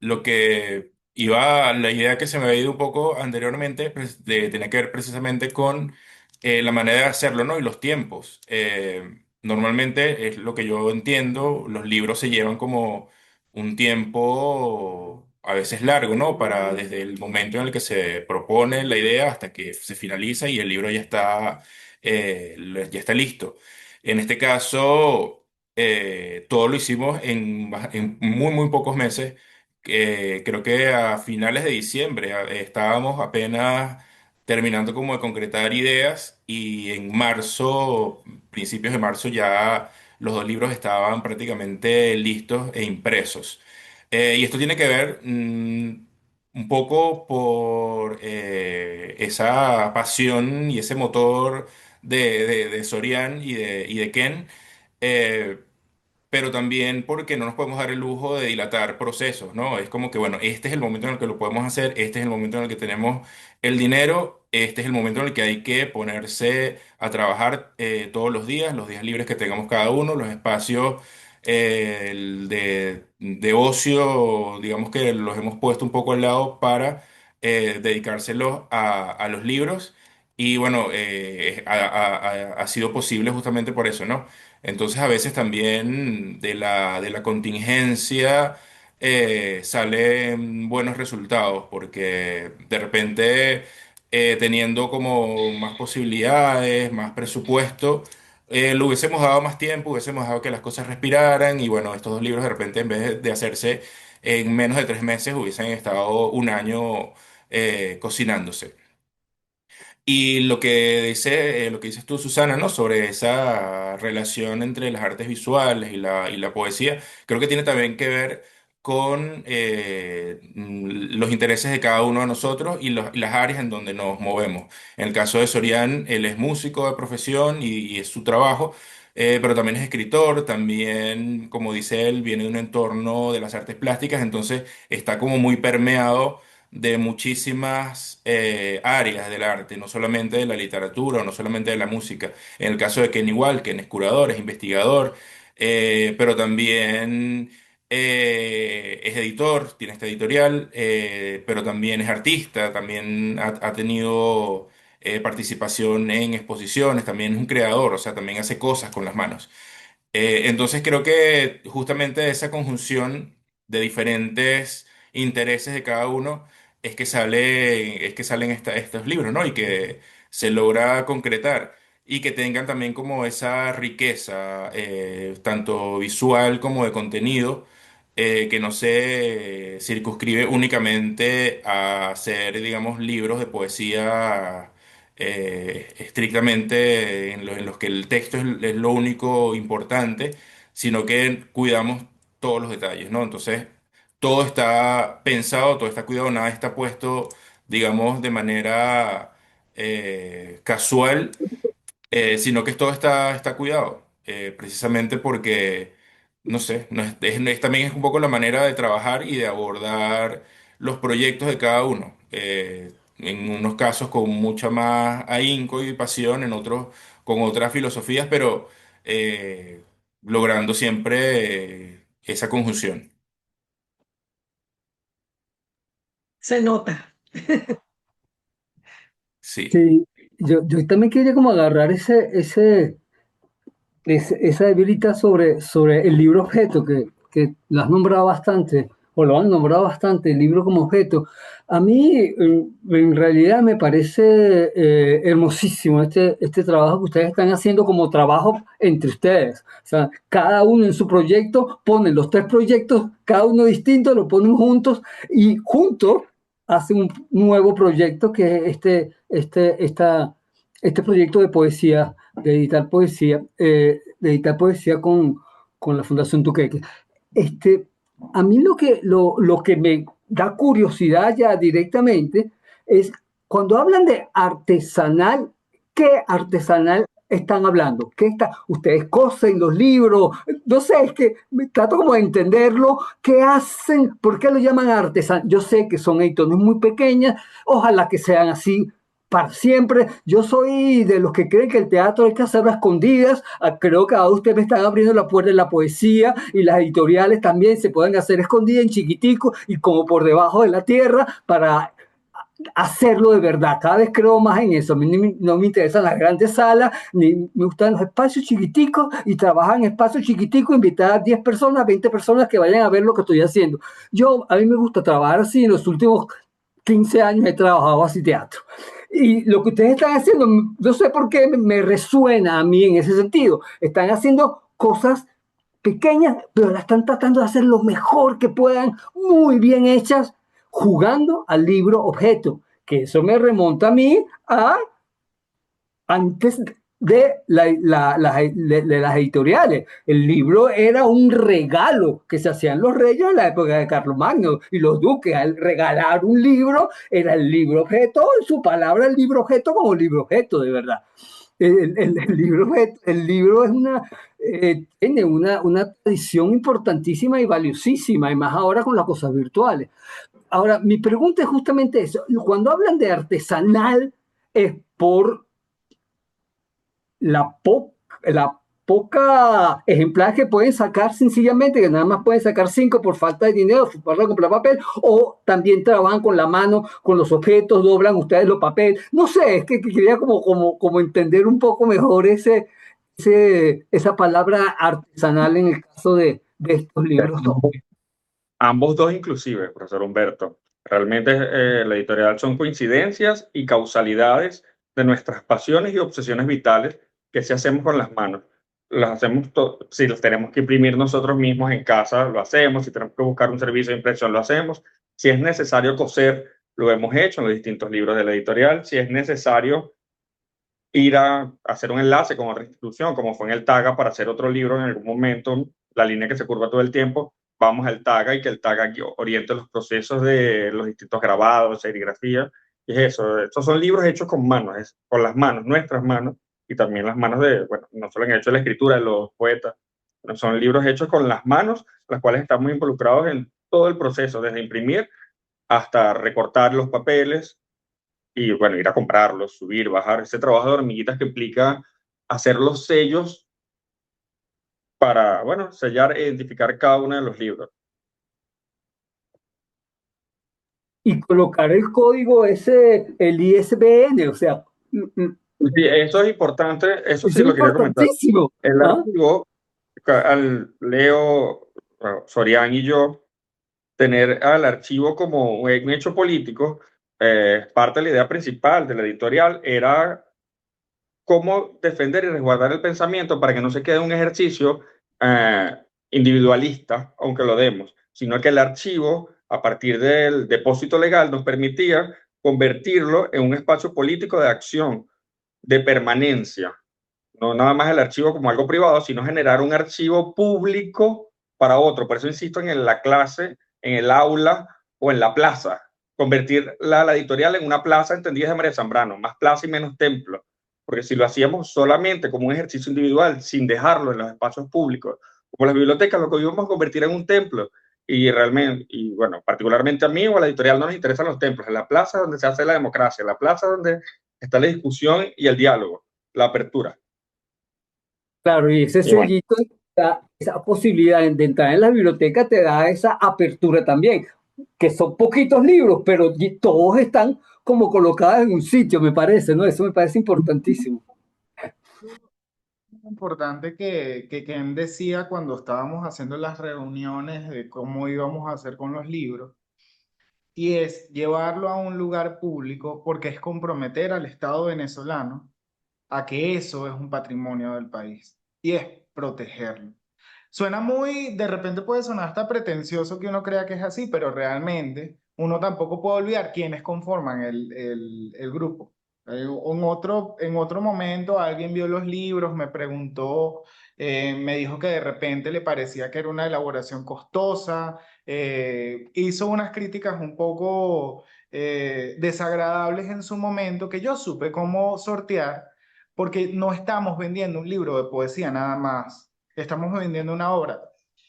lo que iba, la idea que se me había ido un poco anteriormente, tenía que ver precisamente con la manera de hacerlo, ¿no? Y los tiempos. Normalmente es lo que yo entiendo, los libros se llevan como un tiempo a veces largo, ¿no? Para desde el momento en el que se propone la idea hasta que se finaliza y el libro ya está listo. En este caso todo lo hicimos en muy, muy pocos meses. Creo que a finales de diciembre estábamos apenas terminando como de concretar ideas y en marzo, principios de marzo, ya los dos libros estaban prácticamente listos e impresos. Y esto tiene que ver un poco por esa pasión y ese motor de Sorian y de Ken. Eh, pero también porque no nos podemos dar el lujo de dilatar procesos, ¿no? Es como que, bueno, este es el momento en el que lo podemos hacer, este es el momento en el que tenemos el dinero, este es el momento en el que hay que ponerse a trabajar todos los días libres que tengamos cada uno, los espacios de ocio, digamos que los hemos puesto un poco al lado para dedicárselos a los libros. Y bueno, ha sido posible justamente por eso, ¿no? Entonces a veces también de la contingencia salen buenos resultados porque de repente teniendo como más posibilidades, más presupuesto, le hubiésemos dado más tiempo, hubiésemos dejado que las cosas respiraran y bueno, estos dos libros de repente en vez de hacerse en menos de 3 meses hubiesen estado un año cocinándose. Y lo que dices tú, Susana, ¿no? Sobre esa relación entre las artes visuales y la poesía, creo que tiene también que ver con los intereses de cada uno de nosotros y las áreas en donde nos movemos. En el caso de Sorian, él es músico de profesión y es su trabajo, pero también es escritor, también, como dice él, viene de un entorno de las artes plásticas, entonces está como muy permeado de muchísimas áreas del arte, no solamente de la literatura o no solamente de la música. En el caso de Ken igual, Ken es curador, es investigador, pero también es editor, tiene esta editorial, pero también es artista, también ha tenido participación en exposiciones, también es un creador, o sea, también hace cosas con las manos. Entonces creo que justamente esa conjunción de diferentes intereses de cada uno es que salen estos libros, ¿no? Y que se logra concretar y que tengan también como esa riqueza, tanto visual como de contenido, que no se circunscribe únicamente a ser, digamos, libros de poesía estrictamente en los que el texto es lo único importante, sino que cuidamos todos los detalles, ¿no? Entonces, todo está pensado, todo está cuidado, nada está puesto, digamos, de manera casual, sino que todo está cuidado, precisamente porque no sé, también es un poco la manera de trabajar y de abordar los proyectos de cada uno. En unos casos con mucha más ahínco y pasión, en otros con otras filosofías, pero eh, logrando siempre esa conjunción.
Se nota.
Sí.
Sí, yo también quería como agarrar esa debilidad sobre el libro objeto, que lo has nombrado bastante, o lo han nombrado bastante, el libro como objeto. A mí, en realidad, me parece hermosísimo este trabajo que ustedes están haciendo como trabajo entre ustedes. O sea, cada uno en su proyecto, ponen los tres proyectos, cada uno distinto, lo ponen juntos y juntos hacen un nuevo proyecto que es este proyecto de poesía, de editar poesía con la Fundación Tuqueque. Este, a mí lo que me da curiosidad ya directamente es cuando hablan de artesanal, ¿qué artesanal están hablando? ¿Qué está? Ustedes cosen los libros, no sé, es que me trato como de entenderlo. ¿Qué hacen? ¿Por qué lo llaman artesanal? Yo sé que son editones muy pequeñas, ojalá que sean así para siempre. Yo soy de los que creen que el teatro hay que hacerlo a escondidas. Creo que ahora ustedes me están abriendo la puerta de la poesía y las editoriales también se pueden hacer escondidas en chiquitico y como por debajo de la tierra para hacerlo de verdad. Cada vez creo más en eso. A mí no me interesan las grandes salas, ni me gustan los espacios chiquiticos y trabajar en espacios chiquiticos, invitar a 10 personas, 20 personas que vayan a ver lo que estoy haciendo. A mí me gusta trabajar así. En los últimos 15 años he trabajado así teatro. Y lo que ustedes están haciendo, no sé por qué me resuena a mí en ese sentido. Están haciendo cosas pequeñas, pero las están tratando de hacer lo mejor que puedan, muy bien hechas, jugando al libro objeto. Que eso me remonta a mí a antes de las editoriales. El libro era un regalo que se hacían los reyes en la época de Carlomagno y los duques. Al regalar un libro, era el libro objeto, en su palabra, el libro objeto como libro objeto, de verdad. El libro es tiene una tradición importantísima y valiosísima, y más ahora con las cosas virtuales. Ahora, mi pregunta es justamente eso. Cuando hablan de artesanal, es por la, po la poca ejemplares que pueden sacar sencillamente, que nada más pueden sacar 5 por falta de dinero, para comprar papel, o también trabajan con la mano, con los objetos, doblan ustedes los papeles. No sé, es que quería como entender un poco mejor esa palabra artesanal en el caso de estos libros.
Ambos dos inclusive, profesor Humberto. Realmente la editorial son coincidencias y causalidades de nuestras pasiones y obsesiones vitales que si hacemos con las manos. Las hacemos si las tenemos que imprimir nosotros mismos en casa, lo hacemos. Si tenemos que buscar un servicio de impresión, lo hacemos. Si es necesario coser, lo hemos hecho en los distintos libros de la editorial. Si es necesario ir a hacer un enlace con otra institución, como fue en el TAGA, para hacer otro libro en algún momento, la línea que se curva todo el tiempo, vamos al TAGA y que el TAGA oriente los procesos de los distintos grabados, serigrafía. Y es eso, estos son libros hechos con manos, con las manos, nuestras manos, y también las manos bueno, no solo han hecho la escritura de los poetas, son libros hechos con las manos, las cuales estamos involucrados en todo el proceso, desde imprimir hasta recortar los papeles, y bueno, ir a comprarlos, subir, bajar, ese trabajo de hormiguitas que implica hacer los sellos para, bueno, sellar e identificar cada uno de los libros.
Y colocar el código ese, el ISBN, o sea,
Sí, eso es importante, eso
eso
sí
es
lo quería comentar.
importantísimo.
El
¿Ah?
archivo, al Leo, Sorian y yo, tener al archivo como un hecho político, parte de la idea principal de la editorial era cómo defender y resguardar el pensamiento para que no se quede un ejercicio eh, individualista, aunque lo demos, sino que el archivo, a partir del depósito legal, nos permitía convertirlo en un espacio político de acción, de permanencia. No nada más el archivo como algo privado, sino generar un archivo público para otro. Por eso insisto en la clase, en el aula o en la plaza. Convertir la editorial en una plaza entendida de María Zambrano, más plaza y menos templo. Porque si lo hacíamos solamente como un ejercicio individual, sin dejarlo en los espacios públicos, como las bibliotecas, lo que íbamos a convertir en un templo. Y realmente, y bueno, particularmente a mí o a la editorial no nos interesan los templos, en la plaza donde se hace la democracia, en la plaza donde está la discusión y el diálogo, la apertura.
Claro, y ese
Y bueno,
sellito, esa posibilidad de entrar en la biblioteca te da esa apertura también, que son poquitos libros, pero todos están como colocados en un sitio, me parece, ¿no? Eso me parece importantísimo.
Importante que Ken decía cuando estábamos haciendo las reuniones de cómo íbamos a hacer con los libros, y es llevarlo a un lugar público porque es comprometer al Estado venezolano a que eso es un patrimonio del país y es protegerlo. Suena muy, de repente puede sonar hasta pretencioso que uno crea que es así, pero realmente uno tampoco puede olvidar quiénes conforman el grupo. En otro momento alguien vio los libros, me preguntó, me dijo que de repente le parecía que era una elaboración costosa, hizo unas críticas un poco desagradables en su momento que yo supe cómo sortear, porque no estamos vendiendo un libro de poesía nada más, estamos vendiendo una obra.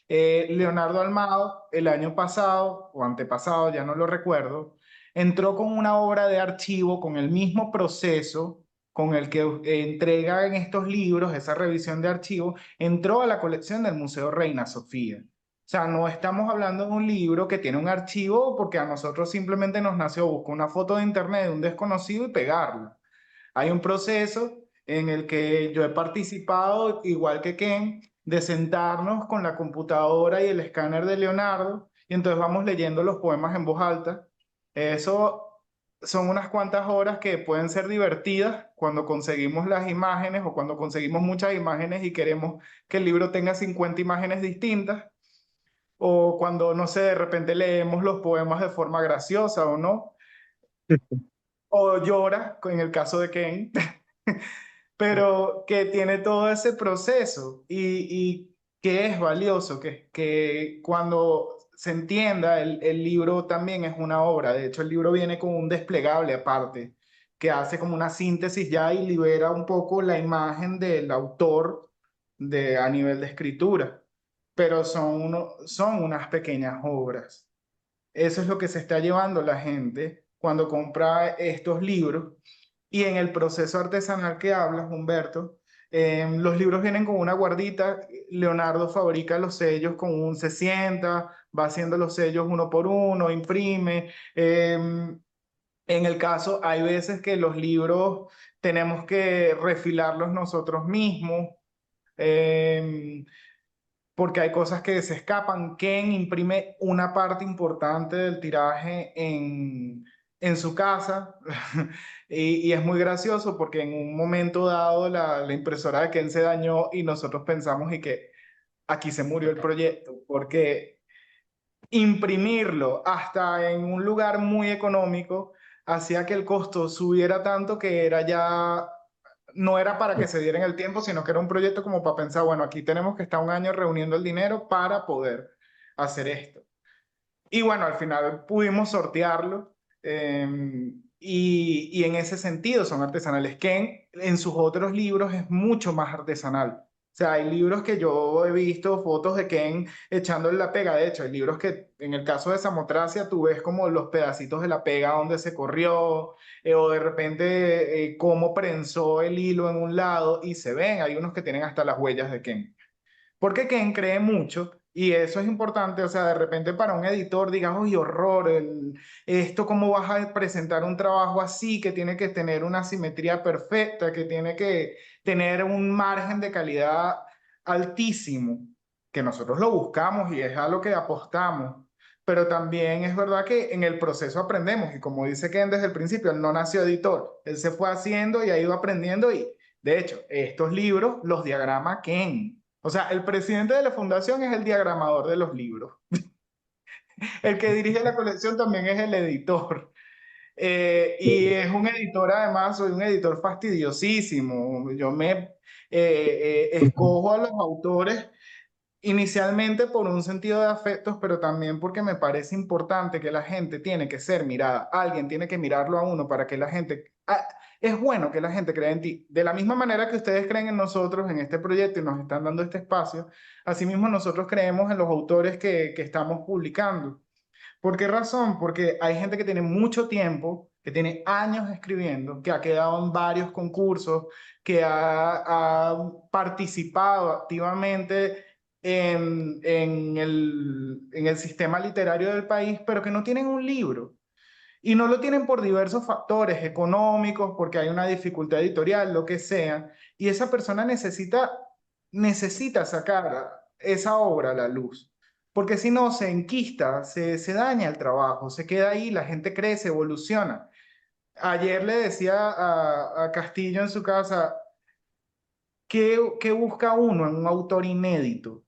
Leonardo Almado, el año pasado o antepasado, ya no lo recuerdo, entró con una obra de archivo con el mismo proceso con el que entregan estos libros, esa revisión de archivo, entró a la colección del Museo Reina Sofía. O sea, no estamos hablando de un libro que tiene un archivo porque a nosotros simplemente nos nació buscar una foto de internet de un desconocido y pegarla. Hay un proceso en el que yo he participado, igual que Ken, de sentarnos con la computadora y el escáner de Leonardo, y entonces vamos leyendo los poemas en voz alta. Eso son unas cuantas horas que pueden ser divertidas cuando conseguimos las imágenes o cuando conseguimos muchas imágenes y queremos que el libro tenga 50 imágenes distintas, o cuando, no sé, de repente leemos los poemas de forma graciosa o no, o llora, en el caso de Ken. Pero que tiene todo ese proceso y que es valioso, que cuando se entienda, el libro también es una obra. De hecho, el libro viene con un desplegable aparte, que hace como una síntesis ya y libera un poco la imagen del autor a nivel de escritura, pero son unas pequeñas obras. Eso es lo que se está llevando la gente cuando compra estos libros. Y en el proceso artesanal que hablas, Humberto, los libros vienen con una guardita. Leonardo fabrica los sellos con se sienta, va haciendo los sellos uno por uno, imprime. En el caso, hay veces que los libros tenemos que refilarlos nosotros mismos. em, Porque hay cosas que se escapan. Ken imprime una parte importante del tiraje en su casa y es muy gracioso porque en un momento dado la impresora de Ken se dañó y nosotros pensamos y que aquí se murió el proyecto porque imprimirlo hasta en un lugar muy económico hacía que el costo subiera tanto que era ya no era para que se diera en el tiempo, sino que era un proyecto como para pensar, bueno, aquí tenemos que estar un año reuniendo el dinero para poder hacer esto. Y bueno, al final pudimos sortearlo y en ese sentido son artesanales. Ken en sus otros libros es mucho más artesanal. O sea, hay libros que yo he visto fotos de Ken echándole la pega. De hecho, hay libros que en el caso de Samotracia tú ves como los pedacitos de la pega donde se corrió o de repente cómo prensó el hilo en un lado y se ven. Hay unos que tienen hasta las huellas de Ken. Porque Ken cree mucho y eso es importante, o sea, de repente para un editor digas, uy, horror, esto cómo vas a presentar un trabajo así, que tiene que tener una simetría perfecta, que tiene que tener un margen de calidad altísimo, que nosotros lo buscamos y es a lo que apostamos. Pero también es verdad que en el proceso aprendemos y como dice Ken desde el principio, él no nació editor, él se fue haciendo y ha ido aprendiendo y de hecho, estos libros los diagrama Ken. O sea, el presidente de la fundación es el diagramador de los libros. El que dirige la colección también es el editor. Y es un editor, además, soy un editor fastidiosísimo. Yo me escojo a los autores inicialmente por un sentido de afectos, pero también porque me parece importante que la gente tiene que ser mirada. Alguien tiene que mirarlo a uno para que la gente... es bueno que la gente crea en ti. De la misma manera que ustedes creen en nosotros, en este proyecto y nos están dando este espacio, asimismo nosotros creemos en los autores que estamos publicando. ¿Por qué razón? Porque hay gente que tiene mucho tiempo, que tiene años escribiendo, que ha quedado en varios concursos, que ha participado activamente en el sistema literario del país, pero que no tienen un libro. Y no lo tienen por diversos factores económicos, porque hay una dificultad editorial, lo que sea. Y esa persona necesita sacar esa obra a la luz. Porque si no, se enquista, se daña el trabajo, se queda ahí, la gente crece, evoluciona. Ayer le decía a Castillo en su casa, ¿qué busca uno en un autor inédito?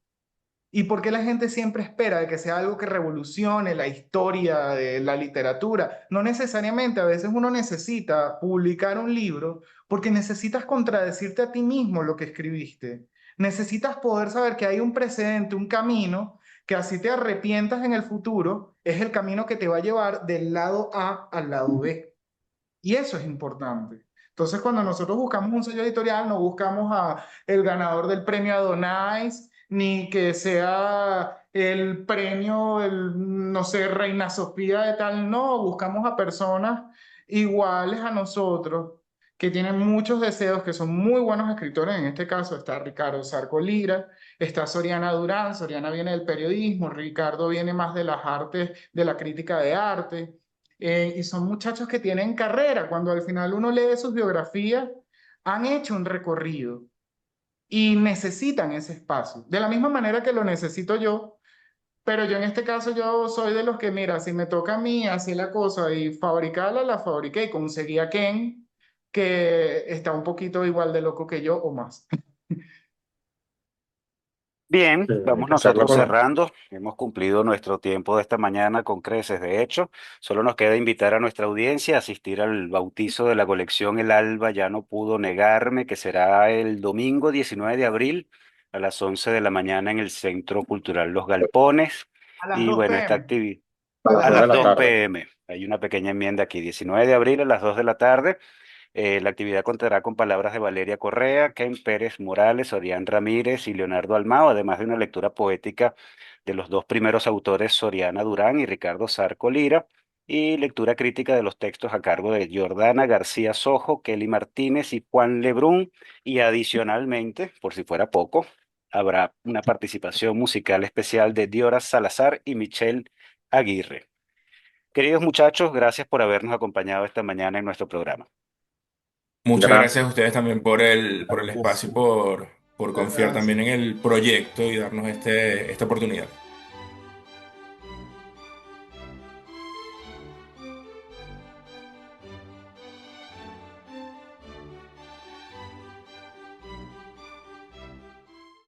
¿Y por qué la gente siempre espera de que sea algo que revolucione la historia de la literatura? No necesariamente, a veces uno necesita publicar un libro porque necesitas contradecirte a ti mismo lo que escribiste. Necesitas poder saber que hay un precedente, un camino, que así te arrepientas en el futuro, es el camino que te va a llevar del lado A al lado B. Y eso es importante. Entonces, cuando nosotros buscamos un sello editorial, no buscamos a el ganador del premio Adonais, ni que sea el premio, no sé, Reina Sofía de tal, no, buscamos a personas iguales a nosotros, que tienen muchos deseos, que son muy buenos escritores. En este caso está Ricardo Sarco Lira, está Soriana Durán. Soriana viene del periodismo, Ricardo viene más de las artes, de la crítica de arte. Y son muchachos que tienen carrera. Cuando al final uno lee sus biografías, han hecho un recorrido y necesitan ese espacio. De la misma manera que lo necesito yo, pero yo en este caso yo soy de los que, mira, si me toca a mí hacer la cosa y fabricarla, la fabriqué y conseguí a Ken, que está un poquito igual de loco que yo o más.
Bien,
Hay
vamos
que hacerlo
nosotros
con la...
cerrando. Hemos cumplido nuestro tiempo de esta mañana con creces. De hecho, solo nos queda invitar a nuestra audiencia a asistir al bautizo de la colección El Alba Ya No Pudo Negarme, que será el domingo 19 de abril a las 11 de la mañana en el Centro Cultural Los Galpones.
A las
Y
2
bueno, esta
p.m.
actividad
A las
a
2 de
las
la
2
tarde.
p.m. Hay una pequeña enmienda aquí, 19 de abril a las 2 de la tarde. La actividad contará con palabras de Valeria Correa, Ken Pérez Morales, Orián Ramírez y Leonardo Almao, además de una lectura poética de los dos primeros autores, Soriana Durán y Ricardo Sarco Lira, y lectura crítica de los textos a cargo de Jordana García Sojo, Kelly Martínez y Juan Lebrún, y adicionalmente, por si fuera poco, habrá una participación musical especial de Diora Salazar y Michelle Aguirre. Queridos muchachos, gracias por habernos acompañado esta mañana en nuestro programa.
Muchas gracias a
Gracias.
ustedes también por el espacio y por confiar también en el proyecto y darnos esta oportunidad.